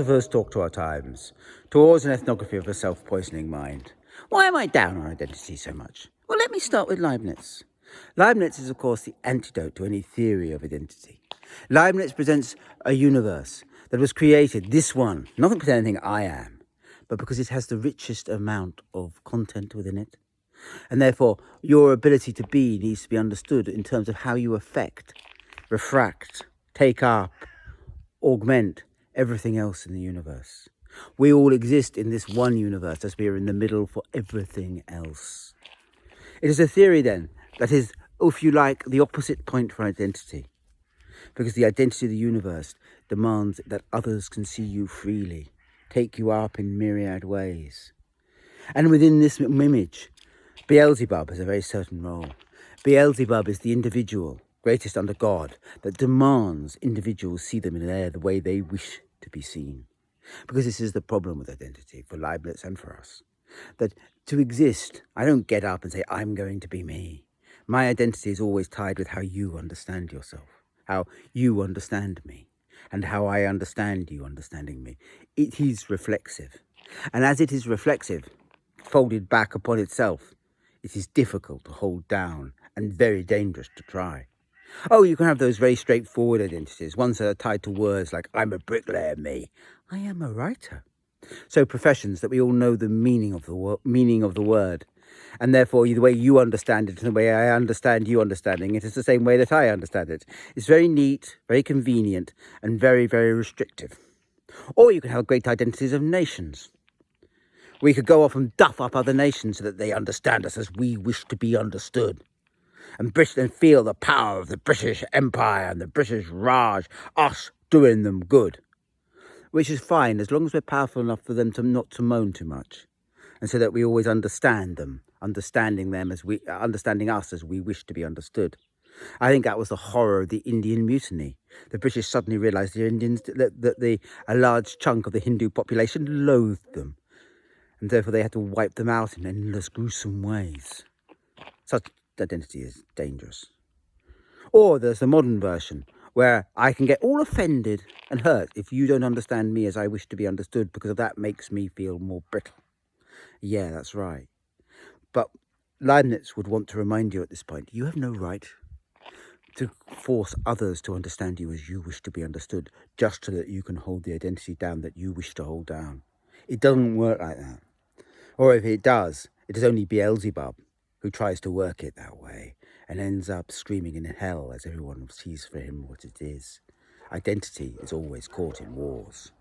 Philosophers talk to our times, towards an ethnography of a self-poisoning mind. Why am I down on identity so much? Well, let me start with Leibniz. Leibniz is, of course, the antidote to any theory of identity. Leibniz presents a universe that was created, this one, not because anything I am, but because it has the richest amount of content within it. And therefore, your ability to be needs to be understood in terms of how you affect, refract, take up, augment everything else in the universe. We all exist in this one universe as we are in the middle for everything else. It is a theory then that is, if you like, the opposite point for identity. Because the identity of the universe demands that others can see you freely, take you up in myriad ways. And within this image, Beelzebub has a very certain role. Beelzebub is the individual, greatest under God, that demands individuals see them in the way they wish to be seen. Because this is the problem with identity, for Leibniz and for us. That to exist, I don't get up and say, I'm going to be me. My identity is always tied with how you understand yourself, how you understand me, and how I understand you understanding me. It is reflexive. And as it is reflexive, folded back upon itself, it is difficult to hold down and very dangerous to try. Oh, you can have those very straightforward identities, ones that are tied to words like, I'm a bricklayer, me. I am a writer. So professions that we all know the meaning of the word. And therefore, the way you understand it and the way I understand you understanding it is the same way that I understand it. It's very neat, very convenient, and very, very restrictive. Or you can have great identities of nations. We could go off and duff up other nations so that they understand us as we wish to be understood. And feel the power of the British Empire and the British Raj, us doing them good. Which is fine as long as we're powerful enough for them not to moan too much. And so that we always understand them, understanding us as we wish to be understood. I think that was the horror of the Indian Mutiny. The British suddenly realised that a large chunk of the Hindu population loathed them. And therefore they had to wipe them out in endless gruesome ways. Such identity is dangerous. Or there's the modern version, where I can get all offended and hurt if you don't understand me as I wish to be understood, because that makes me feel more brittle. Yeah, that's right. But Leibniz would want to remind you at this point, you have no right to force others to understand you as you wish to be understood, just so that you can hold the identity down that you wish to hold down. It doesn't work like that. Or if it does, it is only Beelzebub who tries to work it that way and ends up screaming in hell as everyone sees for him what it is. Identity is always caught in wars.